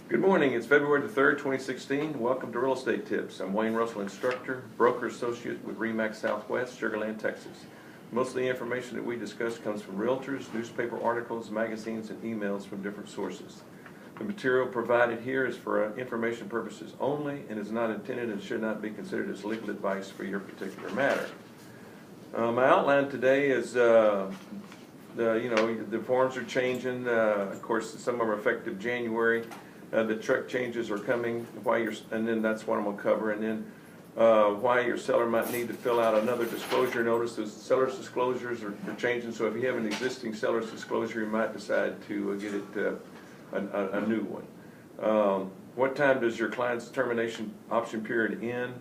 Good morning. It's February the 3rd, 2016. Welcome to Real Estate Tips. I'm Wayne Russell, instructor, broker associate with RE/MAX Southwest, Sugar Land, Texas. Most of the information that we discuss comes from realtors, newspaper articles, magazines, and emails from different sources. The material provided here is for information purposes only and is not intended and should not be considered as legal advice for your particular matter. My outline today is the forms are changing. Of course, some of them are effective January. The truck changes are coming, and then that's what I'm going to cover, and then why your seller might need to fill out another disclosure notice. The seller's disclosures are changing, so if you have an existing seller's disclosure, you might decide to get it a new one. What time does your client's termination option period end?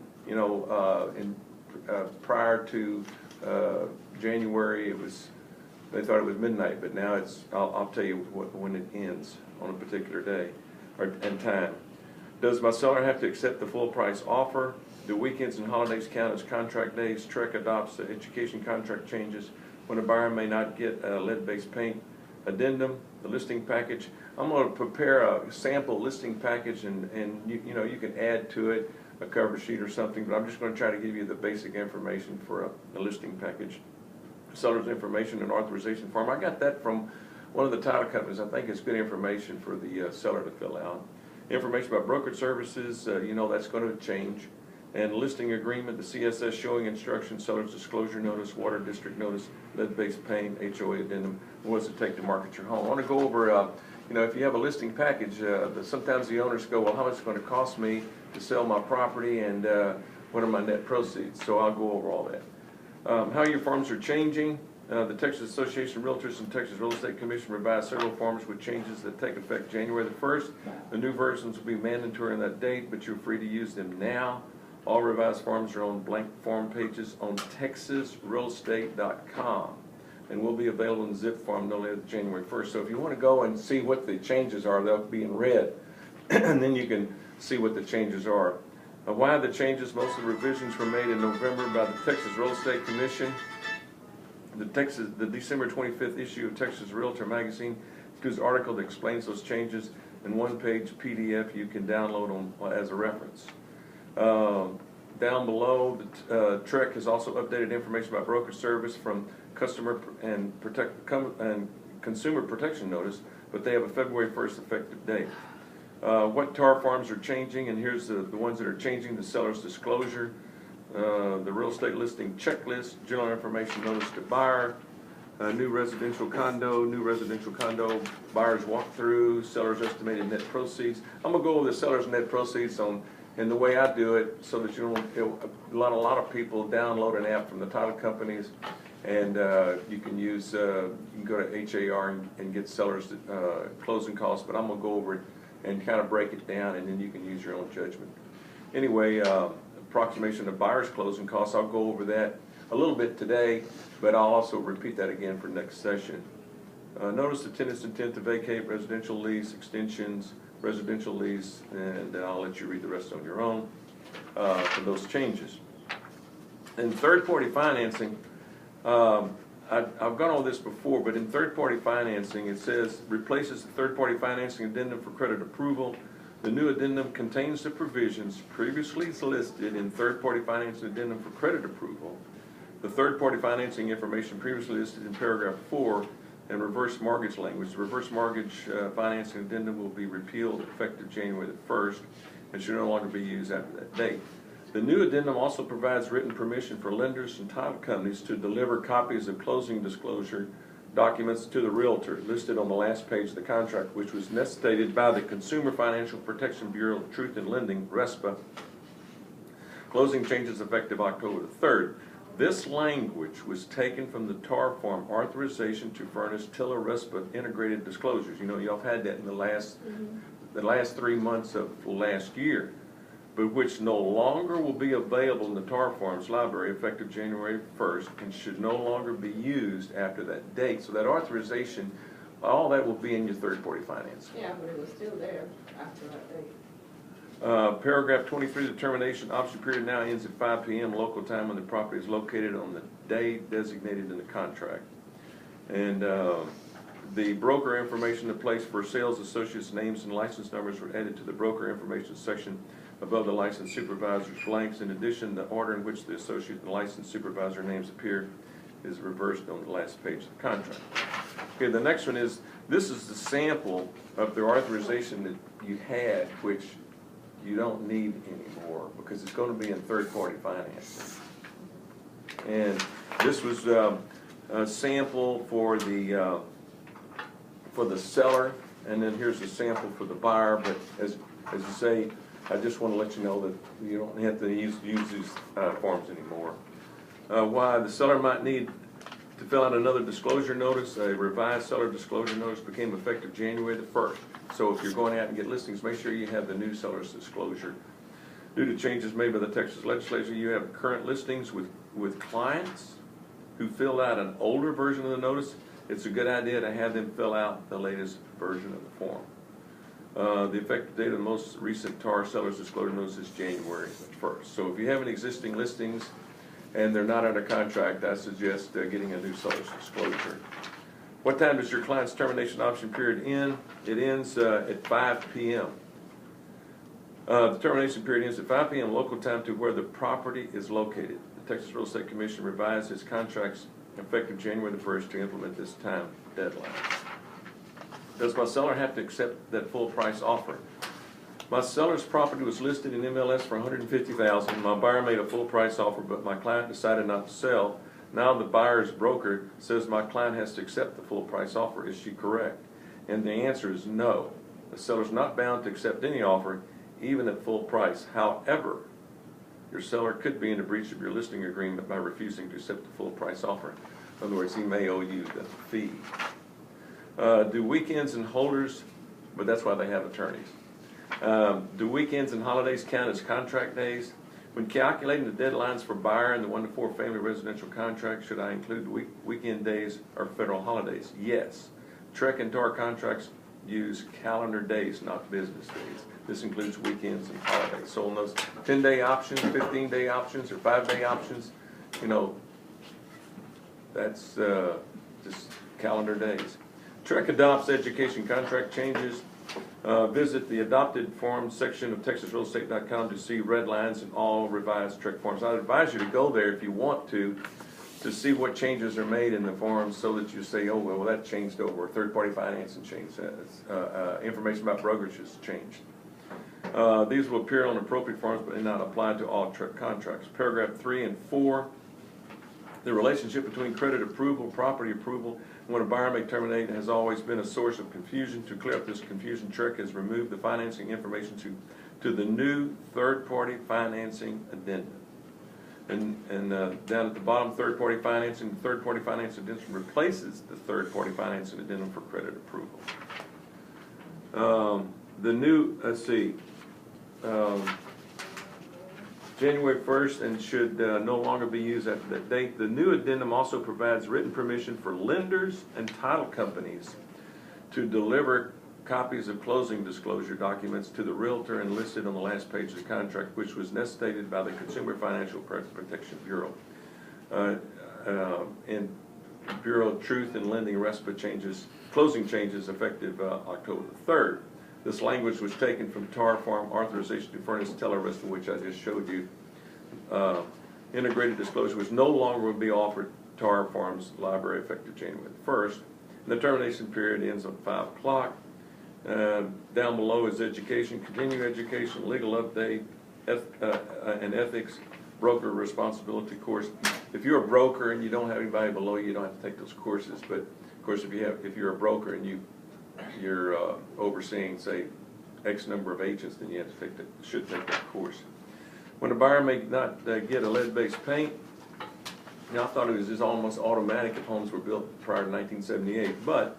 Prior to January, they thought it was midnight, but now I'll tell you when it ends on a particular day and time. Does my seller have to accept the full price offer? Do weekends and holidays count as contract days? TREC adopts the education contract changes when a buyer may not get a lead-based paint. Addendum, the listing package. I'm going to prepare a sample listing package, and you can add to it a cover sheet or something, but I'm just going to try to give you the basic information for a listing package. Seller's information and authorization form. I got that from one of the title companies. I think it's good information for the seller to fill out. Information about brokerage services, that's going to change. And listing agreement, the CSS showing instructions, seller's disclosure notice, water district notice, lead-based paint, HOA addendum, what's it take to market your home. I want to go over, if you have a listing package, sometimes the owners go, well, how much is it going to cost me to sell my property, and what are my net proceeds? So I'll go over all that. How your forms are changing. The Texas Association of Realtors and Texas Real Estate Commission revised several forms with changes that take effect January the 1st. The new versions will be mandatory on that date, but you're free to use them now. All revised forms are on blank form pages on texasrealestate.com and will be available in zip form no later than January 1st. So if you want to go and see what the changes are, they'll be in red, and then you can see what the changes are. Why the changes? Most of the revisions were made in November by the Texas Real Estate Commission. The December 25th issue of Texas Realtor magazine includes an article that explains those changes in one-page PDF you can download as a reference. Down below, the TREC has also updated information about broker service from customer and consumer protection notice, but they have a February 1st effective date. What TAR forms are changing, and here's the ones that are changing: the seller's disclosure, the real estate listing checklist, general information notice to buyer, new residential condo, buyer's walkthrough, seller's estimated net proceeds. I'm going to go over the seller's net proceeds and the way I do it, so that a lot of people download an app from the title companies, and you can go to HAR and get seller's closing costs, but I'm going to go over it and kind of break it down, and then you can use your own judgment. Anyway, approximation of buyer's closing costs, I'll go over that a little bit today, but I'll also repeat that again for next session. Notice the tenant's intent to vacate, residential lease, extensions, residential lease, and I'll let you read the rest on your own for those changes. In third-party financing, I've gone over this before, but in third-party financing, it says replaces the third-party financing addendum for credit approval. The new addendum contains the provisions previously listed in third-party financing addendum for credit approval. The third-party financing information previously listed in paragraph 4 and reverse mortgage language. The reverse mortgage financing addendum will be repealed effective January the 1st and should no longer be used after that date. The new addendum also provides written permission for lenders and title companies to deliver copies of closing disclosure documents to the realtor listed on the last page of the contract, which was necessitated by the Consumer Financial Protection Bureau of Truth in Lending, RESPA. Closing changes effective October the 3rd. This language was taken from the TAR form, authorization to furnish TILA RESPA integrated disclosures. Y'all had that in the last 3 months of last year, but which no longer will be available in the TAR forms library effective January 1st and should no longer be used after that date. So that authorization, all that will be in your third-party finance. Yeah, but it was still there after that date. Paragraph 23, the termination option period now ends at 5 p.m. local time when the property is located on the day designated in the contract. And The broker information in place for sales associates' names and license numbers were added to the broker information section above the license supervisor's blanks. In addition, the order in which the associate and license supervisor names appear is reversed on the last page of the contract. Okay, the next one is, this is the sample of the authorization that you had, which you don't need anymore because it's going to be in third-party financing. And this was a sample for the seller, and then here's a sample for the buyer. But as you say, I just want to let you know that you don't have to use these forms anymore. Why the seller might need to fill out another disclosure notice. A revised seller disclosure notice became effective January the 1st. So if you're going out and get listings, make sure you have the new seller's disclosure. Due to changes made by the Texas legislature, you have current listings with clients who filled out an older version of the notice. It's a good idea to have them fill out the latest version of the form. The effective date of the most recent TAR seller's disclosure notice is January 1st. So if you have any existing listings and they're not under contract, I suggest getting a new seller's disclosure. What time does your client's termination option period end? It ends at 5 p.m. The termination period ends at 5 p.m. local time to where the property is located. The Texas Real Estate Commission revised its contracts effective January the 1st to implement this time deadline. Does my seller have to accept that full price offer? My seller's property was listed in MLS for $150,000. My buyer made a full price offer, but my client decided not to sell. Now the buyer's broker says my client has to accept the full price offer. Is she correct? And the answer is no. The seller's not bound to accept any offer, even at full price. However, your seller could be in a breach of your listing agreement by refusing to accept the full price offer. In other words, he may owe you the fee. Do weekends and holders, but that's why they have attorneys. Do weekends and holidays count as contract days? When calculating the deadlines for buyer in the 1 to 4 family residential contract, should I include weekend days or federal holidays? Yes. TREC and TAR contracts use calendar days, not business days. This includes weekends and holidays. So on those 10-day options, 15-day options, or 5-day options, you know, that's just calendar days. TREC adopts education contract changes. Visit the adopted forms section of texasrealestate.com to see red lines in all revised TREC forms. I'd advise you to go there if you want to see what changes are made in the forms so that you say, oh, well, that changed over. Third-party financing changed. Information about brokerage has changed. These will appear on appropriate forms but may not apply to all TREC contracts. Paragraph 3 and 4, the relationship between credit approval, property approval, when a buyer may terminate has always been a source of confusion. To clear up this confusion, TREC has removed the financing information to the new third-party financing addendum. And down at the bottom, third-party financing, the third-party financing addendum replaces the third-party financing addendum for credit approval. The new, let's see, January 1st and should no longer be used after that date. The new addendum also provides written permission for lenders and title companies to deliver copies of closing disclosure documents to the realtor and listed on the last page of the contract, which was necessitated by the Consumer Financial Protection Bureau. And Bureau Truth in Lending RESPA changes, closing changes effective October the 3rd. This language was taken from TAR form authorization to furnish teller RESPA, which I just showed you. Integrated disclosure, which no longer will be offered TAR forms library effective January 1st. And the termination period ends on 5 o'clock. Down below is education, continuing education, legal update, and ethics, broker responsibility course. If you're a broker and you don't have anybody below you, you don't have to take those courses. But of course, if you're a broker and you're overseeing, say, X number of agents, then you have to should take that course. When a buyer may not get a lead-based paint, I thought it was just almost automatic if homes were built prior to 1978, but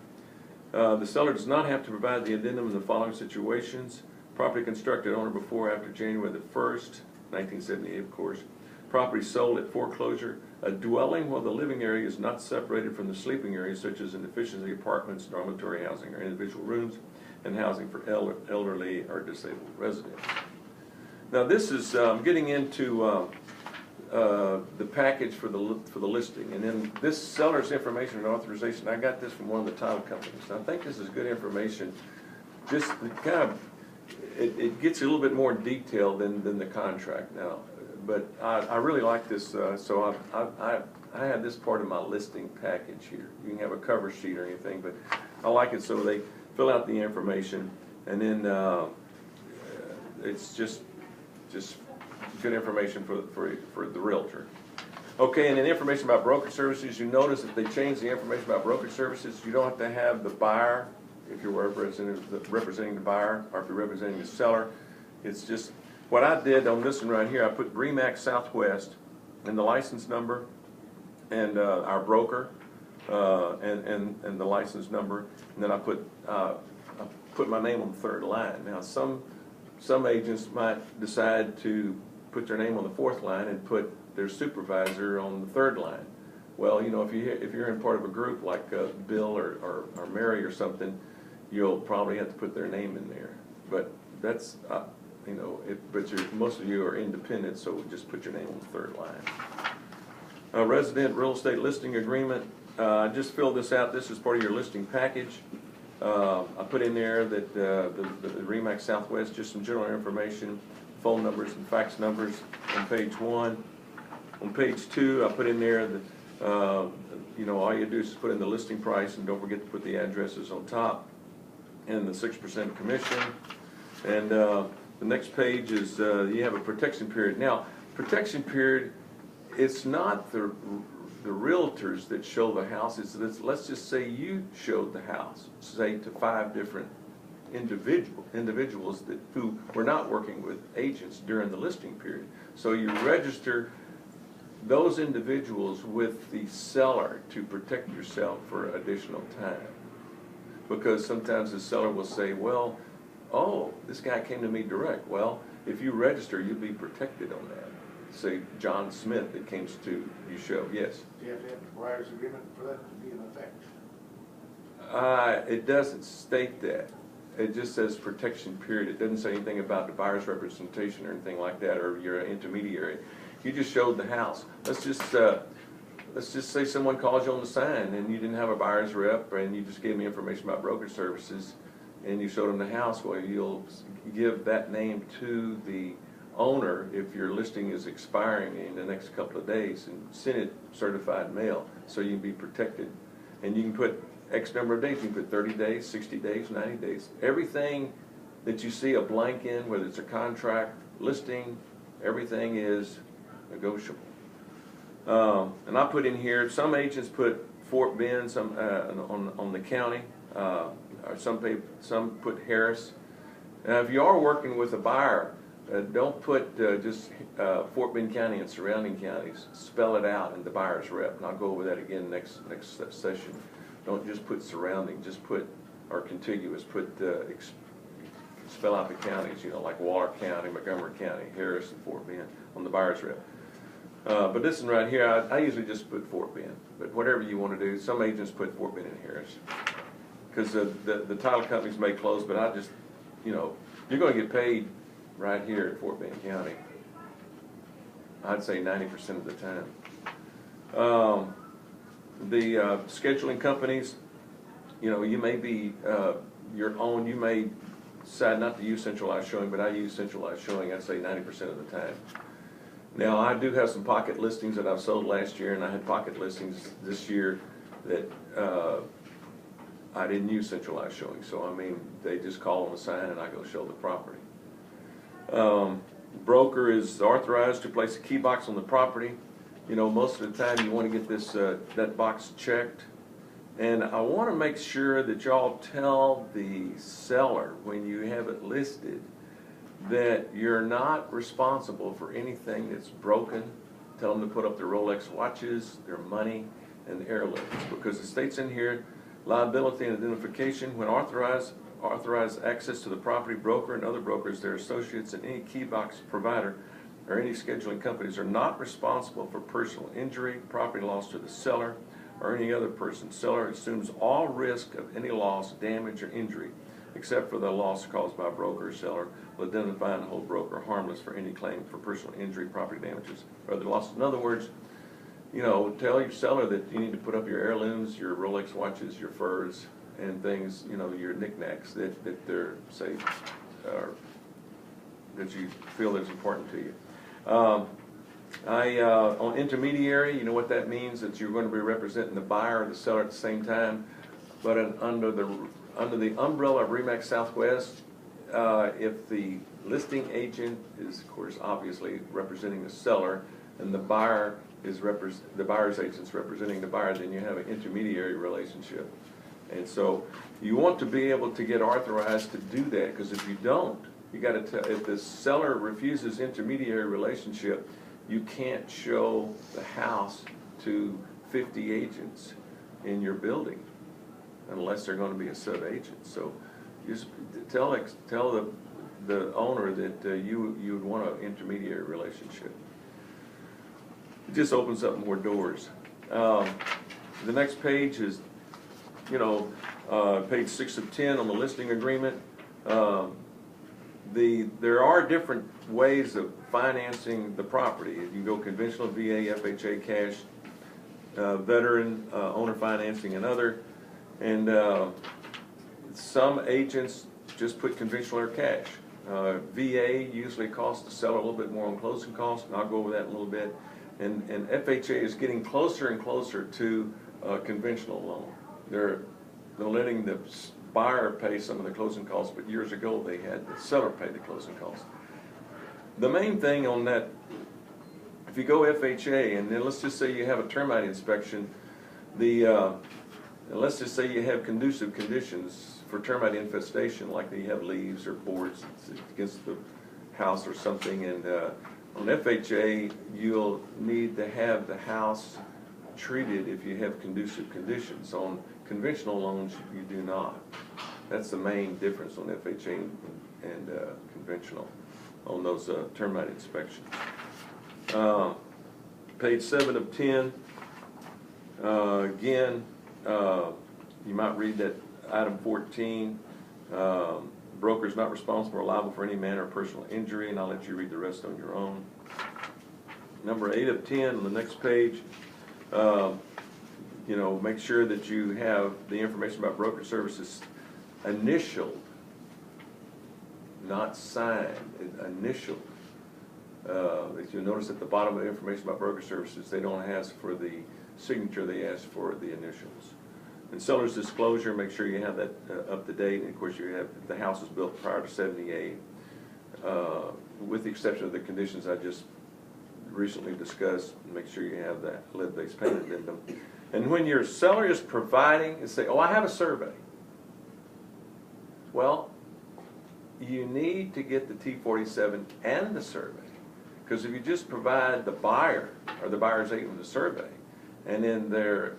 the seller does not have to provide the addendum in the following situations: property constructed on or before or after January the 1st, 1978, of course. Property sold at foreclosure. A dwelling where the living area is not separated from the sleeping area, such as in efficiency apartments, dormitory housing, or individual rooms, and housing for elderly or disabled residents. Now this is getting into the package for the listing. And then this seller's information and authorization, I got this from one of the title companies. And I think this is good information. Just the kind of, it gets a little bit more detailed than the contract now. But I really like this, so I had this part of my listing package here. You can have a cover sheet or anything, but I like it so they fill out the information, and then it's just good information for the realtor. Okay, and then information about brokerage services. You notice that they changed the information about brokerage services. You don't have to have the buyer if you're representing the buyer, or if you're representing the seller. It's just what I did on this one right here. I put Remax Southwest and the license number and our broker and the license number, and then I put my name on the third line. Now some agents might decide to put their name on the fourth line and put their supervisor on the third line. Well, you know, if you're in part of a group like Bill or Mary or something, you'll probably have to put their name in there. But that's you know, most of you are independent, so just put your name on the third line. Resident real estate listing agreement. I just filled this out. This is part of your listing package. I put in there that the Remax Southwest, just some general information, phone numbers and fax numbers on page 1. On page 2, I put in there that you know, all you do is put in the listing price, and don't forget to put the addresses on top, and the 6% commission. And the next page is you have a protection period. Now, protection period, it's not the realtors that show the house. Let's just say you showed the house, say to 5 different individuals who were not working with agents during the listing period. So you register those individuals with the seller to protect yourself for additional time. Because sometimes the seller will say, well, oh, this guy came to me direct. Well, if you register, you'll be protected on that. Say John Smith that came to you show, yes? Do you have to have a buyer's agreement for that to be in effect? It doesn't state that. It just says protection period. It doesn't say anything about the buyer's representation or anything like that, or your intermediary. You just showed the house. Let's just say someone calls you on the sign and you didn't have a buyer's rep, and you just gave me information about brokerage services, and you showed them the house. Well, you'll give that name to the owner if your listing is expiring in the next couple of days, and send it certified mail so you can be protected. And you can put X number of days. You can put 30 days, 60 days, 90 days. Everything that you see a blank in, whether it's a contract, listing, everything is negotiable. And I put in here, some agents put Fort Bend, some on the county, or some put Harris. Now, if you are working with a buyer, don't put just Fort Bend County and surrounding counties. Spell it out in the buyer's rep, and I'll go over that again next session. Don't just put surrounding, just put, or contiguous, put, spell out the counties, you know, like Waller County, Montgomery County, Harris, and Fort Bend on the buyer's rep. But this one right here, I usually just put Fort Bend, but whatever you want to do. Some agents put Fort Bend and Harris, because the title companies may close, but I just, you know, you're going to get paid right here at Fort Bend County. I'd say 90% of the time. The scheduling companies, you know, you may be your own. You may decide not to use centralized showing, but I use centralized showing, I'd say 90% of the time. Now, I do have some pocket listings that I've sold last year, and I had pocket listings this year that I didn't use centralized showing. So, I mean, they just call on the sign and I go show the property. Broker is authorized to place a key box on the property. You know, most of the time you want to get this that box checked. And I want to make sure that y'all tell the seller when you have it listed that you're not responsible for anything that's broken. Tell them to put up their Rolex watches, their money, and heirlooms. Because it states in here, liability and identification when authorized access to the property. Broker and other brokers, their associates, and any key box provider or any scheduling companies are not responsible for personal injury, property loss to the seller, or any other person. Seller assumes all risk of any loss, damage, or injury except for the loss caused by a broker or seller, will identify and hold broker harmless for any claim for personal injury, property damages, or other losses. In other words, you know, tell your seller that you need to put up your heirlooms, your Rolex watches, your furs, and things, you know, your knickknacks that they're, say, that you feel is important to you. On intermediary, you know what that means, that you're going to be representing the buyer or the seller at the same time, but under the umbrella of RE/MAX Southwest, if the listing agent is, of course, obviously representing the seller, and the buyer is the buyer's agent's representing the buyer, then you have an intermediary relationship. And so you want to be able to get authorized to do that, because if you don't, you got to tell, if the seller refuses intermediary relationship, you can't show the house to 50 agents in your building unless they're going to be a sub-agent. So just tell the owner that you would want an intermediary relationship. It just opens up more doors. The next page is, you know, page 6 of 10 on the listing agreement. There are different ways of financing the property. You can go conventional, VA, FHA, cash, veteran, owner financing, and other. And some agents just put conventional or cash. VA usually costs the seller a little bit more on closing costs, and I'll go over that in a little bit. And FHA is getting closer and closer to conventional loan. They're letting the buyer pay some of the closing costs, but years ago they had the seller pay the closing costs. The main thing on that, if you go FHA, and then let's just say you have a termite inspection, let's just say you have conducive conditions for termite infestation, like you have leaves or boards against the house or something, and on FHA you'll need to have the house treated if you have conducive conditions. On conventional loans, you do not. That's the main difference on FHA and conventional on those termite inspections. Page 7 of 10, again, you might read that item 14, broker is not responsible or liable for any manner of personal injury, and I'll let you read the rest on your own. Number 8 of 10 on the next page, you know, make sure that you have the information about broker services initialed, not signed, initialed. If you'll notice at the bottom of the information about broker services, they don't ask for the signature, they ask for the initials. And seller's disclosure, make sure you have that up to date. And of course, you have, the house was built prior to '78, with the exception of the conditions I just recently discussed. Make sure you have that lead-based paint addendum. And when your seller is providing, and say, oh, I have a survey. Well, you need to get the T47 and the survey. Because if you just provide the buyer or the buyer's agent with the survey, and in their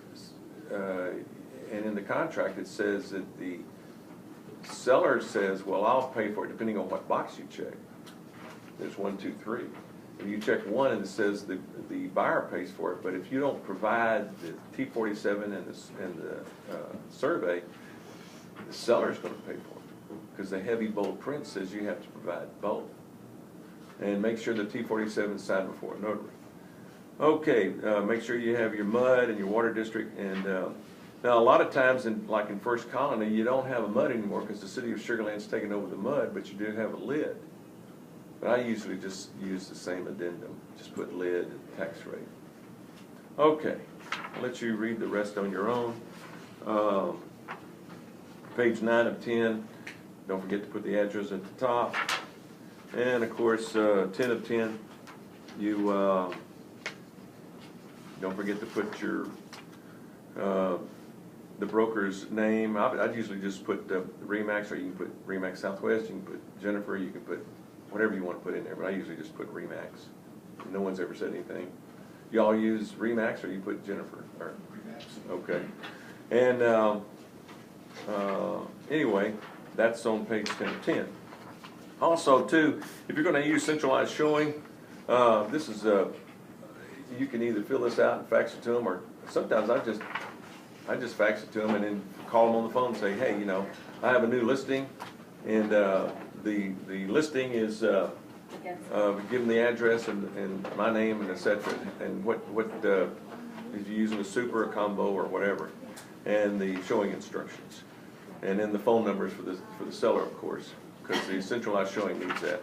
and in the contract it says that the seller says, well, I'll pay for it depending on what box you check. There's 1, 2, 3. If you check 1 and it says the buyer pays for it, but if you don't provide the T47 and the survey, the seller's going to pay for it, because the heavy bold print says you have to provide both. And make sure the T47 is signed before a notary. Okay, make sure you have your mud and your water district. And now a lot of times, like in First Colony, you don't have a mud anymore because the city of Sugar Land's taken over the mud, but you do have a lid. But I usually just use the same addendum. Just put lid and tax rate. Okay, I'll let you read the rest on your own. Page 9 of 10. Don't forget to put the address at the top. And of course, 10 of 10, you don't forget to put your the broker's name. I'd usually just put RE/MAX, or you can put RE/MAX Southwest. You can put Jennifer. You can put whatever you want to put in there. But I usually just put RE/MAX. No one's ever said anything. Y'all use RE/MAX, or you put Jennifer? Or, RE/MAX. okay. And anyway, that's on page 10 of 10. Also, too, if you're going to use centralized showing, this is you can either fill this out and fax it to them, or sometimes I just fax it to them and then call them on the phone and say, hey, you know, I have a new listing, and the listing is give them the address and my name and et cetera, and what if you're using a super, a combo, or whatever, and the showing instructions, and then the phone numbers for the seller, of course, because the centralized showing needs that.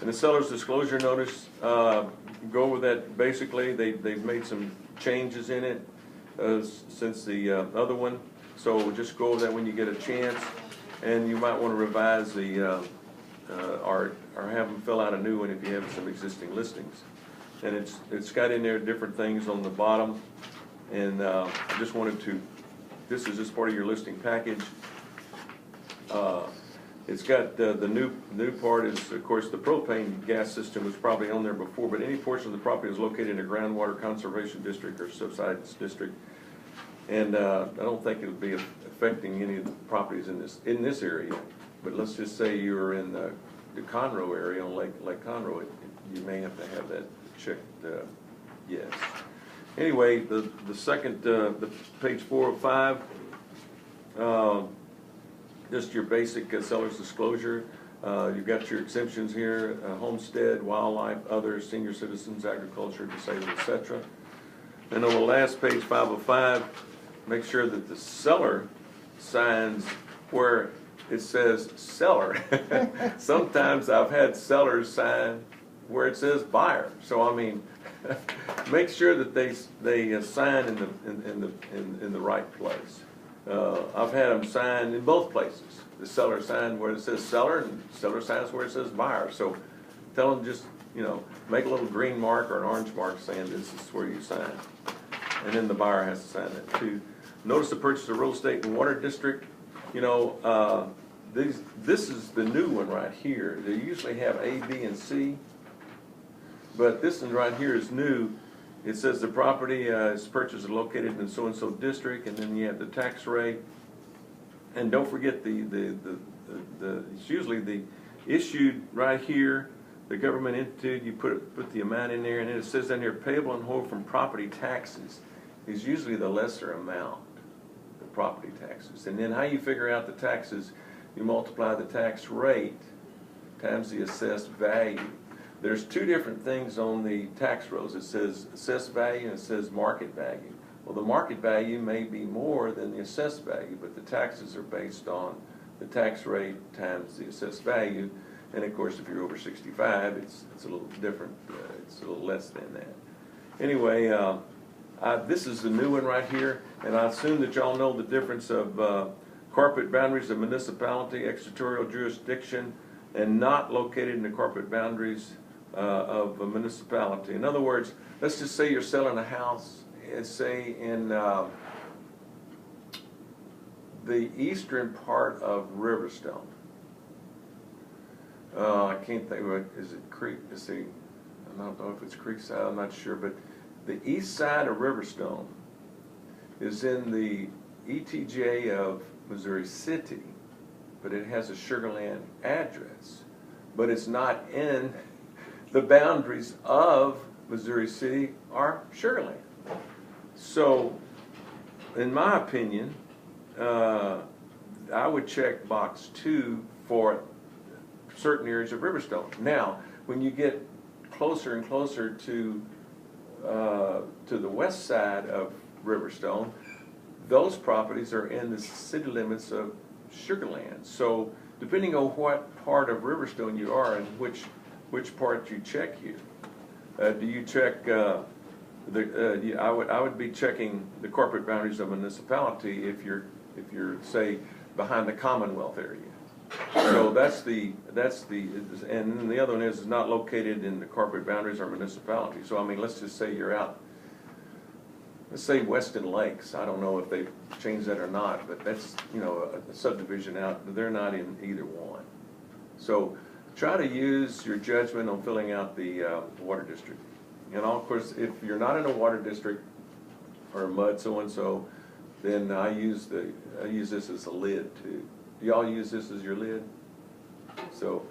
And the seller's disclosure notice, go over that. Basically, they've made some changes in it since the other one, so just go over that when you get a chance, and you might want to revise the or have them fill out a new one if you have some existing listings. And it's got in there different things on the bottom, and I just wanted to, this is just part of your listing package. It's got the new part is, of course, the propane gas system was probably on there before, but any portion of the property is located in a groundwater conservation district or subsidence district. And I don't think it'll be affecting any of the properties in this area. But let's just say you're in the Conroe area on Lake Conroe, you may have to have that checked, yes. Anyway, the second, the page 4 of 5, just your basic seller's disclosure. You've got your exemptions here, homestead, wildlife, others, senior citizens, agriculture, disabled, etc. And on the last page, 5 of 5, make sure that the seller signs where it says seller. Sometimes I've had sellers sign where it says buyer. So I mean, make sure that they sign in the right place. I've had them sign in both places. The seller signed where it says seller, and the seller signs where it says buyer. So tell them just, make a little green mark or an orange mark saying this is where you sign. And then the buyer has to sign it too. Notice the purchase of real estate in water district. This is the new one right here. They usually have A, B, and C, but this one right here is new. It says the property is purchased and located in so-and-so district, and then you have the tax rate. And don't forget it's usually the issued right here, the government entity, you put the amount in there, and then it says down here, payable in whole from property taxes is usually the lesser amount, the property taxes. And then how you figure out the taxes, you multiply the tax rate times the assessed value. There's two different things on the tax rolls. It says assessed value and it says market value. Well, the market value may be more than the assessed value, but the taxes are based on the tax rate times the assessed value. And of course, if you're over 65, it's a little different. It's a little less than that. Anyway, this is the new one right here, and I assume that y'all know the difference of corporate boundaries of municipality, extraterritorial jurisdiction, and not located in the corporate boundaries of a municipality. In other words, let's just say you're selling a house, say in the eastern part of Riverstone. I can't think of it. Is it Creek? I don't know if it's Creekside, I'm not sure, but the east side of Riverstone is in the ETJ of Missouri City, but it has a Sugar Land address, but it's not in the boundaries of Missouri City or Sugar Land. So, in my opinion, I would check box 2 for certain areas of Riverstone. Now, when you get closer and closer to the west side of Riverstone, those properties are in the city limits of Sugar Land. So depending on what part of Riverstone you are and which part you check here, do you check I would be checking the corporate boundaries of a municipality if you're say behind the Commonwealth area. So that's the and the other one is not located in the corporate boundaries or municipality. So I mean, let's just say you're out, let's say Weston Lakes. I don't know if they've changed that or not, but that's, a subdivision out. They're not in either one. So try to use your judgment on filling out the water district. And of course, if you're not in a water district or a mud so-and-so, then I use this as a lid too. Do y'all use this as your lid? So,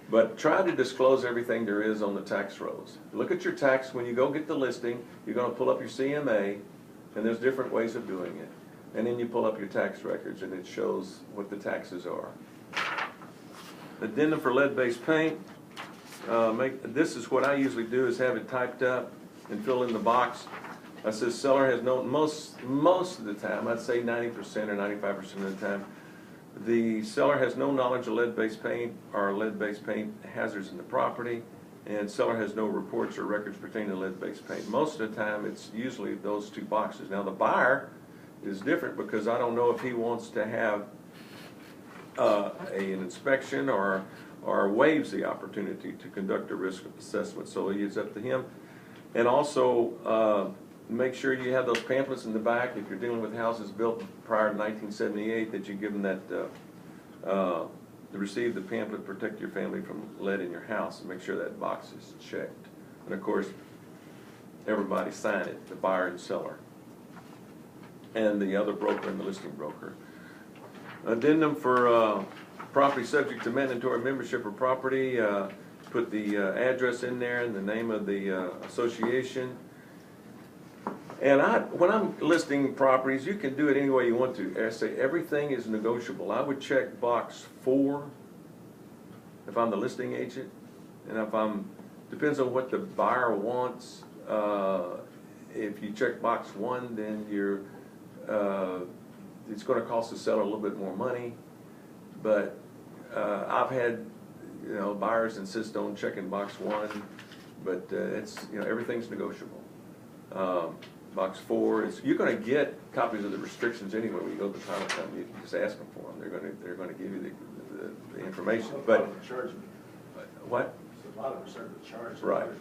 but try to disclose everything there is on the tax rolls. Look at your tax, when you go get the listing, you're going to pull up your CMA, and there's different ways of doing it. And then you pull up your tax records and it shows what the taxes are. Addendum for lead-based paint. This is what I usually do, is have it typed up and fill in the box. I says seller has no, most of the time, I'd say 90% or 95% of the time, the seller has no knowledge of lead-based paint or lead-based paint hazards in the property, and seller has no reports or records pertaining to lead-based paint. Most of the time, it's usually those two boxes. Now, the buyer is different because I don't know if he wants to have an inspection or waives the opportunity to conduct a risk assessment, so it's up to him. And also, make sure you have those pamphlets in the back if you're dealing with houses built prior to 1978, that you give them that, to receive the pamphlet, protect your family from lead in your house, and make sure that box is checked. And of course, everybody sign it, the buyer and seller, and the other broker and the listing broker. Addendum for property subject to mandatory membership or property, put the address in there and the name of the association. And when I'm listing properties, you can do it any way you want to. I say everything is negotiable. I would check box 4 if I'm the listing agent, and if depends on what the buyer wants. If you check box 1, then it's going to cost the seller a little bit more money. But I've had buyers insist on checking box 1, but it's everything's negotiable. Box 4 is, you're going to get copies of the restrictions anyway when you go to the title company. You can just ask them for them. They're going to give you the information. But what? A lot of them start to charge. Right. $50.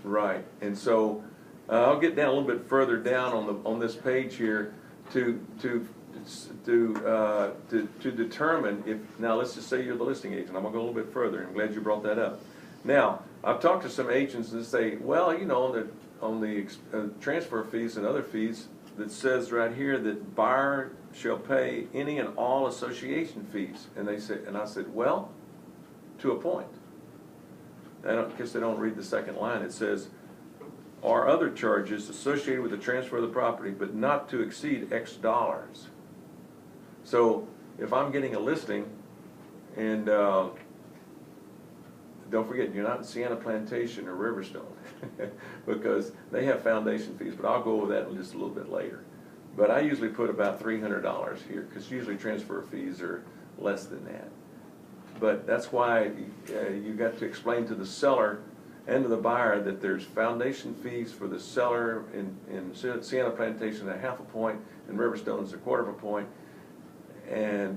Right. And so I'll get down a little bit further down on this page here to determine if, now let's just say you're the listing agent. I'm going to go a little bit further. I'm glad you brought that up. Now, I've talked to some agents that say, well, on the transfer fees and other fees, that says right here that buyer shall pay any and all association fees. And I said, well, to a point. I guess they don't read the second line. It says, or other charges associated with the transfer of the property, but not to exceed X dollars. So if I'm getting a listing, and don't forget, you're not in Sienna Plantation or Riverstone, because they have foundation fees, but I'll go over that in just a little bit later. But I usually put about $300 here, because usually transfer fees are less than that. But that's why you got to explain to the seller and to the buyer that there's foundation fees for the seller in Sienna Plantation at 0.5 point, and Riverstone is 1/4 point.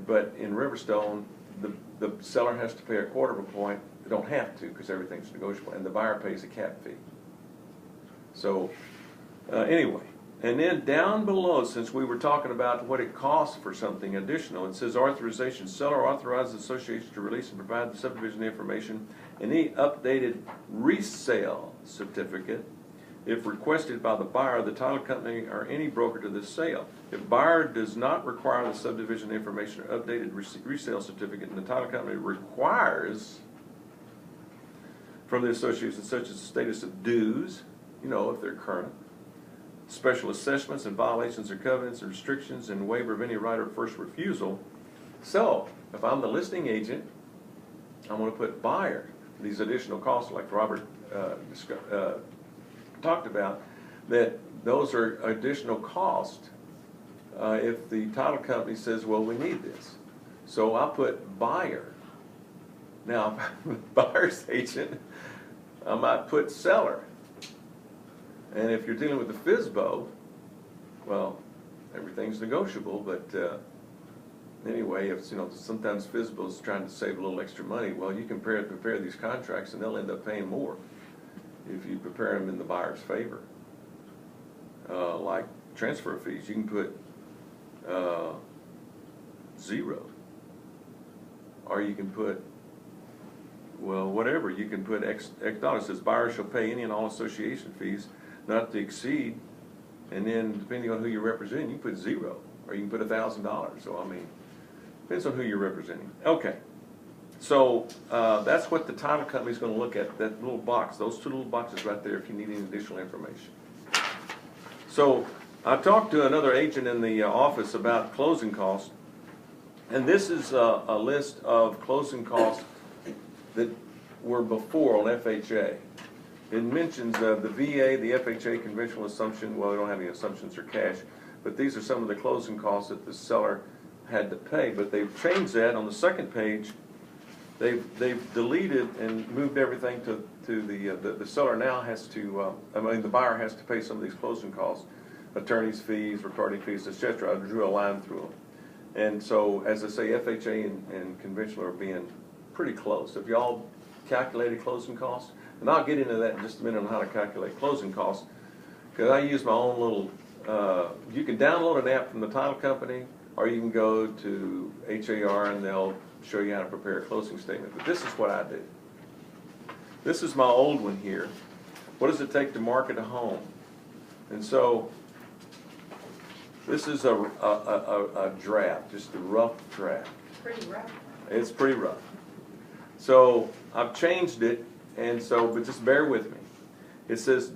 But in Riverstone, the seller has to pay 1/4 point. They don't have to, because everything's negotiable, and the buyer pays a cap fee. So anyway, and then down below, since we were talking about what it costs for something additional, it says authorization. Seller authorizes association to release and provide the subdivision information and any updated resale certificate if requested by the buyer, the title company, or any broker to the sale. If buyer does not require the subdivision information or updated resale certificate, and the title company requires from the association such as the status of dues, if they're current, special assessments and violations or covenants and restrictions, and waiver of any right of first refusal. So if I'm the listing agent, I'm going to put buyer these additional costs, like Robert talked about, that those are additional costs if the title company says, well, we need this. So I'll put buyer. Now, buyer's agent, I might put seller. And if you're dealing with the FSBO, well, everything's negotiable, but anyway, if sometimes FSBO's trying to save a little extra money, well, you can prepare these contracts and they'll end up paying more if you prepare them in the buyer's favor. Like transfer fees, you can put 0, or you can put, well, whatever, you can put X dollars. It says buyer shall pay any and all association fees not to exceed, and then depending on who you're representing, you can put 0, or you can put $1,000. So I mean, depends on who you're representing. Okay, so that's what the title company is going to look at, that little box, those two little boxes right there, if you need any additional information. So I talked to another agent in the office about closing costs, and this is a list of closing costs that were before on FHA. It mentions the VA, the FHA conventional assumption, well, we don't have any assumptions or cash, but these are some of the closing costs that the seller had to pay. But they've changed that on the second page. They've deleted and moved everything to the seller now has to, the buyer has to pay some of these closing costs, attorney's fees, recording fees, etc. I drew a line through them. And so, as I say, FHA and conventional are being pretty close. If y'all calculated closing costs, and I'll get into that in just a minute on how to calculate closing costs, because I use my own little, you can download an app from the title company, or you can go to HAR and they'll show you how to prepare a closing statement. But this is what I do. This is my old one here. What does it take to market a home? And so, this is a draft, just a rough draft. Pretty rough. It's pretty rough. So I've changed it, and so, but just bear with me. It says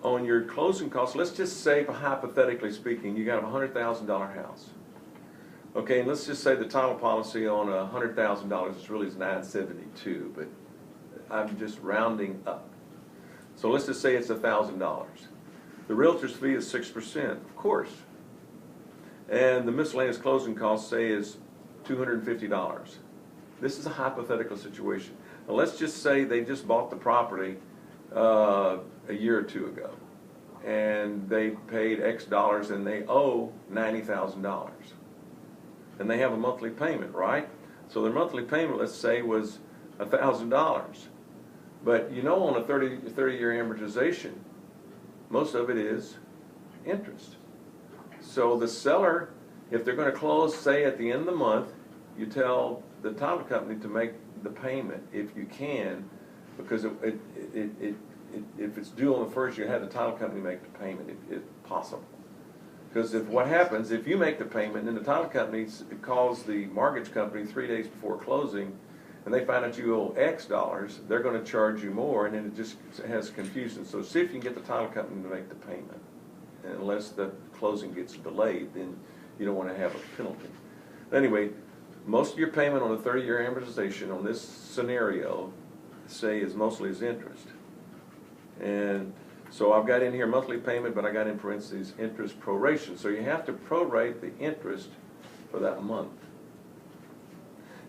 on your closing costs, let's just say, hypothetically speaking, you got a $100,000 house. Okay, and let's just say the title policy on $100,000 is really $972, but I'm just rounding up. So let's just say it's $1,000. The realtor's fee is 6%, of course. And the miscellaneous closing costs, say, is $250. This is a hypothetical situation. Now let's just say they just bought the property a year or two ago, and they paid X dollars and they owe $90,000. And they have a monthly payment, right? So their monthly payment, let's say, was $1,000. But you know, on a 30-year amortization, most of it is interest. So the seller, if they're going to close, say, at the end of the month, you tell the title company to make the payment if you can, because if it's due on the first, you have the title company make the payment if possible. Because if what happens, if you make the payment and the title company calls the mortgage company 3 days before closing, and they find out you owe X dollars, they're going to charge you more, and then it just has confusion. So see if you can get the title company to make the payment. And unless the closing gets delayed, then you don't want to have a penalty. Anyway, most of your payment on a 30-year amortization on this scenario, say, is mostly as interest. And so I've got in here monthly payment, but I got in parentheses interest proration. So you have to prorate the interest for that month.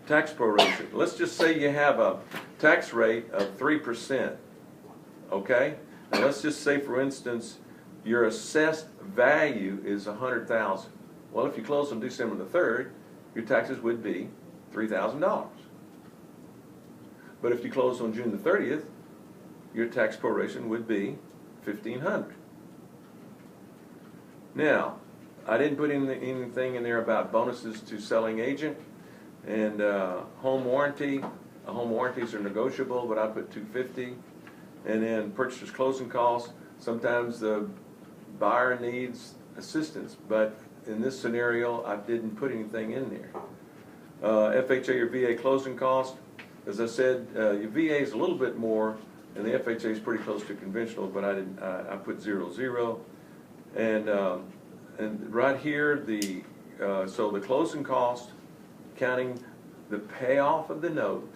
Tax proration. Let's just say you have a tax rate of 3%. Okay? And let's just say, for instance, your assessed value is $100,000. Well, if you close on December the 3rd, your taxes would be $3,000. But if you close on June the 30th, your tax proration would be $1,500. Now, I didn't put anything in there about bonuses to selling agent and home warranty. Home warranties are negotiable, but I put $250. And then purchaser's closing costs. Sometimes the buyer needs assistance, but in this scenario, I didn't put anything in there. FHA or VA closing cost. As I said, your VA is a little bit more, and the FHA is pretty close to conventional, but I didn't. I put 0, and right here so the closing cost, counting the payoff of the note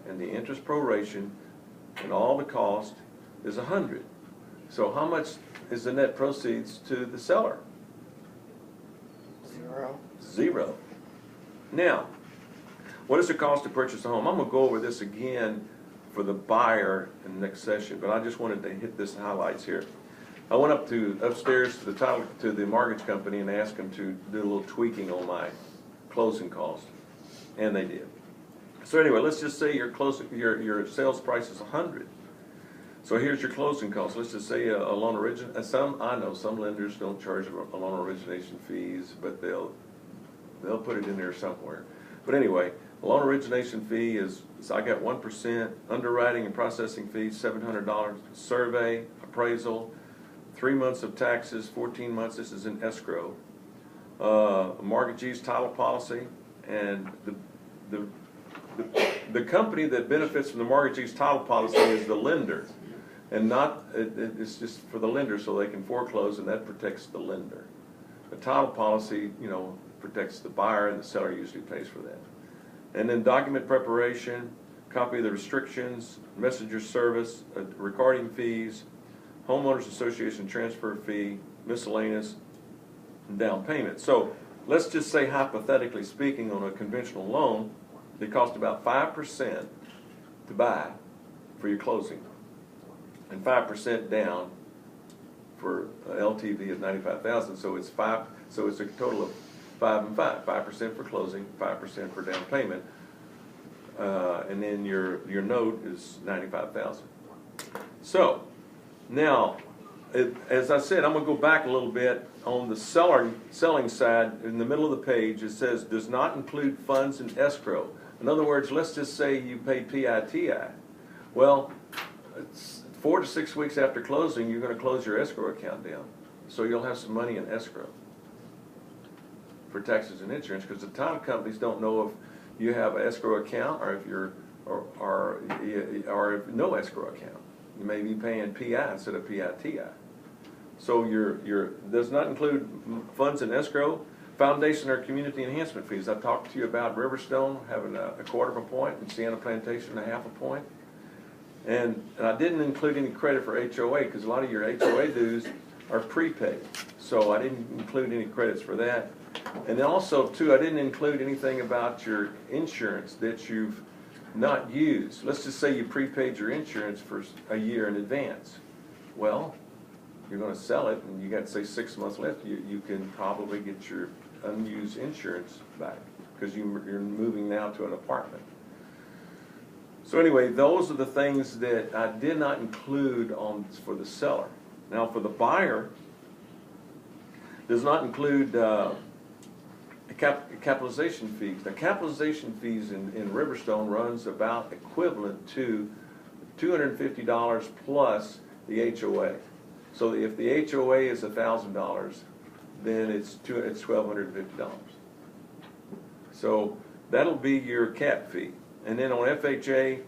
and the interest proration and all the cost, is 100. So how much is the net proceeds to the seller? 0. 0. Now, what does it cost to purchase a home? I'm going to go over this again for the buyer in the next session, but I just wanted to hit this highlights here. I went upstairs to the mortgage company and asked them to do a little tweaking on my closing cost, and they did. So anyway, let's just say your sales price is 100. So here's your closing costs. Let's just say a loan origination. I know some lenders don't charge a loan origination fees, but they'll put it in there somewhere. But anyway, a loan origination fee is, so I got 1%, underwriting and processing fees, $700, survey, appraisal, 3 months of taxes, 14 months, this is in escrow, mortgagee's title policy, and the company that benefits from the mortgagee's title policy is the lender. And not, it's just for the lender so they can foreclose, and that protects the lender. The title policy, you know, protects the buyer, and the seller usually pays for that. And then document preparation, copy of the restrictions, messenger service, recording fees, homeowners association transfer fee, miscellaneous, and down payment. So let's just say, hypothetically speaking, on a conventional loan, it costs about 5% to buy for your closing, and 5% down for LTV of 95,000. So it's five. So it's a total of 5 and 5. 5% for closing, 5% for down payment, and then your note is 95,000. So now, as I said, I'm going to go back a little bit on the selling side. In the middle of the page, it says does not include funds in escrow. In other words, let's just say you paid PITI. Well, it's 4 to 6 weeks after closing, you're going to close your escrow account down. So you'll have some money in escrow for taxes and insurance, because the title companies don't know if you have an escrow account or if you're or if no escrow account. You may be paying PI instead of PITI. So does not include funds in escrow, foundation or community enhancement fees. I talked to you about Riverstone having a 1/4 of a point and Sienna Plantation 1/2 a point. And I didn't include any credit for HOA, because a lot of your HOA dues are prepaid. So I didn't include any credits for that. And then also, too, I didn't include anything about your insurance that you've not used. Let's just say you prepaid your insurance for a year in advance. Well, you're going to sell it, and you got, say, 6 months left. You can probably get your unused insurance back, because you're moving now to an apartment. So anyway, those are the things that I did not include for the seller. Now, for the buyer, does not include capitalization fees. Now, capitalization fees in Riverstone runs about equivalent to $250 plus the HOA. So if the HOA is $1,000, then it's $1,250. So that'll be your cap fee. And then on FHA,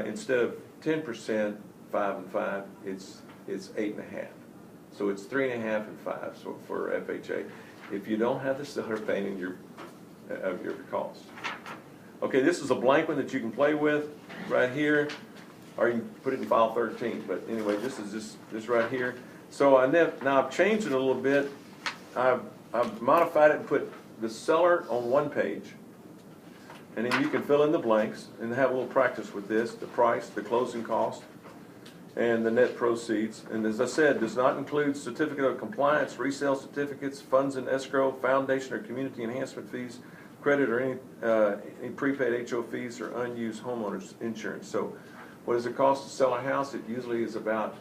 instead of 10%, 5 and 5, it's 8.5. So it's 3.5 and 5. So for FHA, if you don't have the seller paying your cost. Okay, this is a blank one that you can play with right here, or you can put it in file 13. But anyway, this is this right here. So now I've changed it a little bit. I've modified it and put the seller on one page. And then you can fill in the blanks and have a little practice with this: the price, the closing cost, and the net proceeds. And as I said, does not include certificate of compliance, resale certificates, funds in escrow, foundation or community enhancement fees, credit or any prepaid HO fees or unused homeowners insurance. So what does it cost to sell a house? It usually is about,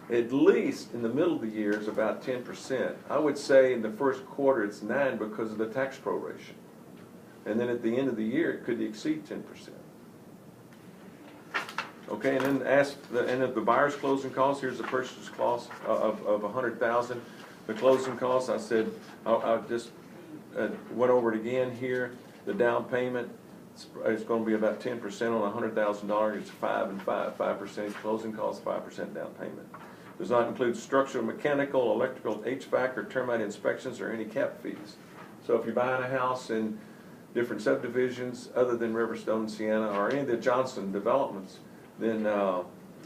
at least in the middle of the year, is about 10%. I would say in the first quarter it's 9% because of the tax proration. And then at the end of the year, it could exceed 10%. Okay, and then and if the buyer's closing costs, here's the purchase cost of $100,000. The closing costs, I said, I just went over it again here. The down payment, it's going to be about 10% on $100,000. It's 5 and 5, 5% closing costs, 5% down payment. Does not include structural, mechanical, electrical, HVAC, or termite inspections, or any cap fees. So if you're buying a house in different subdivisions other than Riverstone and Sienna, or any of the Johnson developments, then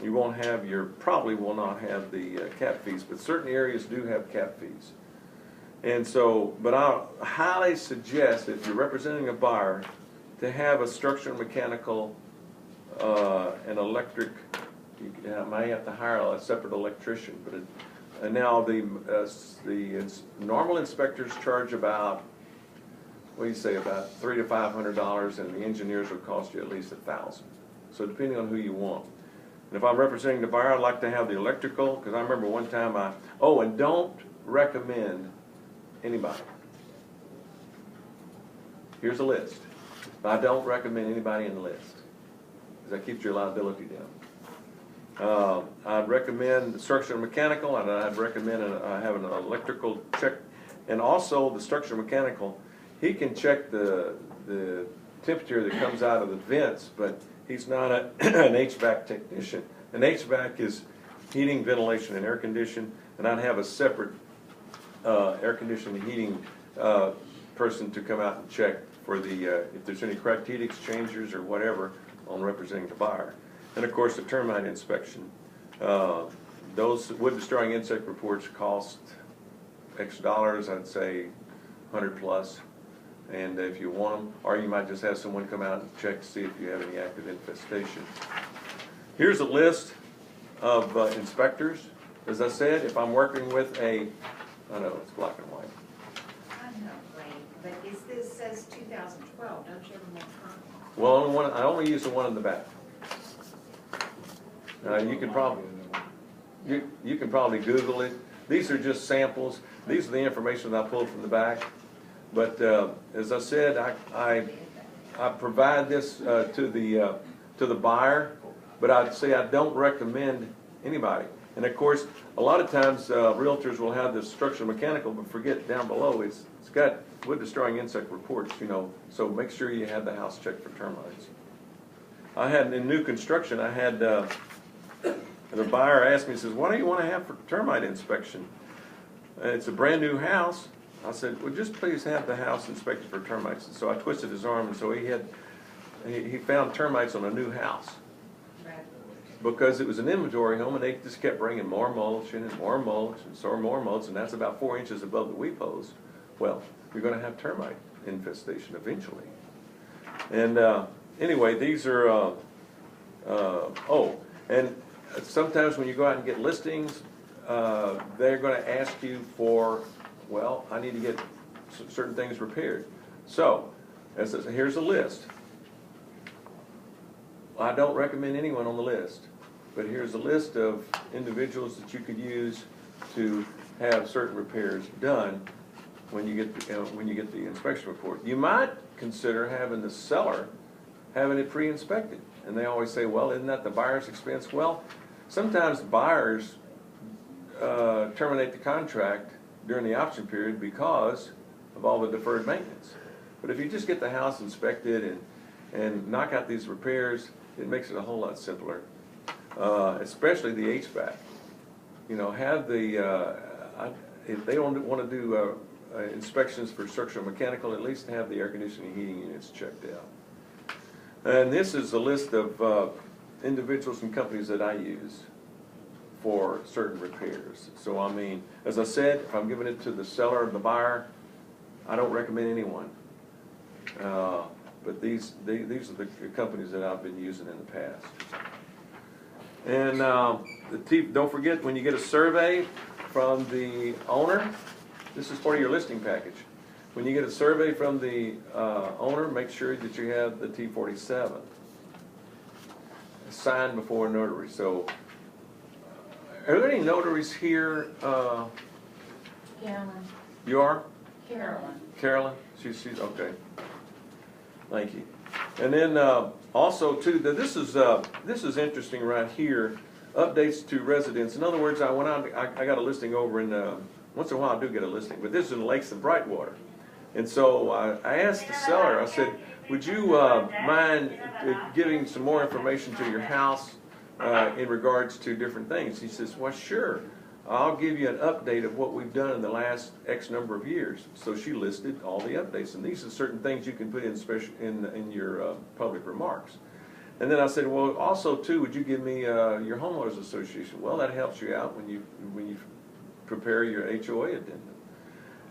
you probably will not have the cap fees, but certain areas do have cap fees. And so, but I highly suggest, if you're representing a buyer, to have a structural, mechanical, and electric. You may have to hire a separate electrician, but now the normal inspectors charge about, what do you say, about $300 to $500, and the engineers will cost you at least $1,000. So depending on who you want. And if I'm representing the buyer, I'd like to have the electrical, because I remember one time and don't recommend anybody. Here's a list. But I don't recommend anybody in the list, because that keeps your liability down. I'd recommend structural and mechanical, and I'd recommend having an electrical check. And also the structural mechanical, he can check the temperature that comes out of the vents, but he's not an HVAC technician. And HVAC is heating, ventilation, and air conditioning, and I'd have a separate air conditioning and heating person to come out and check for the, if there's any cracked heat exchangers or whatever on representing the buyer. And of course, the termite inspection. Those wood destroying insect reports cost X dollars, I'd say 100 plus. And if you want them, or you might just have someone come out and check to see if you have any active infestation. Here's a list of inspectors. As I said, if I'm working with I know it's black and white. I know, Wayne, but this says 2012, don't you have more current? Well, I only use the one in the back. You can probably, you can probably Google it. These are just samples. These are the information that I pulled from the back. But as I said, I provide this to the buyer, but I'd say I don't recommend anybody. And of course, a lot of times realtors will have this structural mechanical, but forget down below it's got wood destroying insect reports, you know. So make sure you have the house checked for termites. I had in new construction, I had the buyer asked me, he says, "What do you want to have for termite inspection?" It's a brand new house. I said, "Well, just please have the house inspected for termites." And so I twisted his arm, and so he found termites on a new house. Because it was an inventory home, and they just kept bringing more mulch in and more mulch and so more mulch, and that's about 4 inches above the weep hose. Well, you're going to have termite infestation eventually. And anyway, these are, and sometimes when you go out and get listings, they're going to ask you for, well, I need to get certain things repaired. So, here's a list. I don't recommend anyone on the list, but here's a list of individuals that you could use to have certain repairs done when you get the inspection report. You might consider having the seller having it pre-inspected, and they always say, "Well, isn't that the buyer's expense?" Well, sometimes buyers terminate the contract during the option period because of all the deferred maintenance. But if you just get the house inspected and knock out these repairs, it makes it a whole lot simpler, especially the HVAC. You know, have the, if they don't want to do inspections for structural mechanical, at least have the air conditioning heating units checked out. And this is a list of individuals and companies that I use for certain repairs. So I mean, as I said, if I'm giving it to the seller or the buyer, I don't recommend anyone. But these are the companies that I've been using in the past. And don't forget, when you get a survey from the owner, this is part of your listing package. When you get a survey from the owner, make sure that you have the T-47 signed before a notary. So, are there any notaries here? Carolyn. You are? Carolyn. Carolyn? She's okay. Thank you. And then also too, this is interesting right here. Updates to residents. In other words, I went out. I got a listing over in. Once in a while, I do get a listing, but this is in Lakes and Brightwater. And so I asked the seller. I said, "Would you mind giving some more information to your house in regards to different things?" He says, "Well, sure. I'll give you an update of what we've done in the last X number of years." So she listed all the updates, and these are certain things you can put in your public remarks. And then I said, "Well, also too, would you give me your homeowners association?" Well, that helps you out when you prepare your HOA addendum.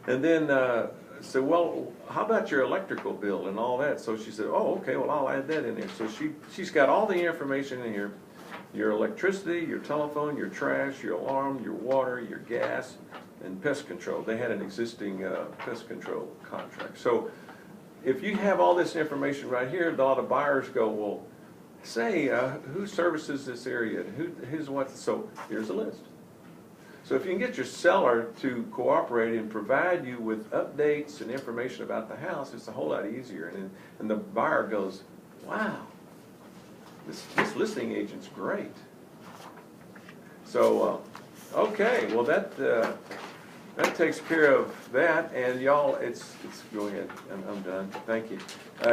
And then said, "Well, how about your electrical bill and all that?" So she said, "Oh, okay. Well, I'll add that in there." So she's got all the information in here. Your electricity, your telephone, your trash, your alarm, your water, your gas, and pest control. They had an existing pest control contract. So if you have all this information right here, a lot of buyers go, "Well, say, who services this area? Who's what?" So here's a list. So if you can get your seller to cooperate and provide you with updates and information about the house, it's a whole lot easier. And the buyer goes, "Wow. This listing agent's great." So, okay, well that takes care of that. And y'all, go ahead. I'm done. Thank you.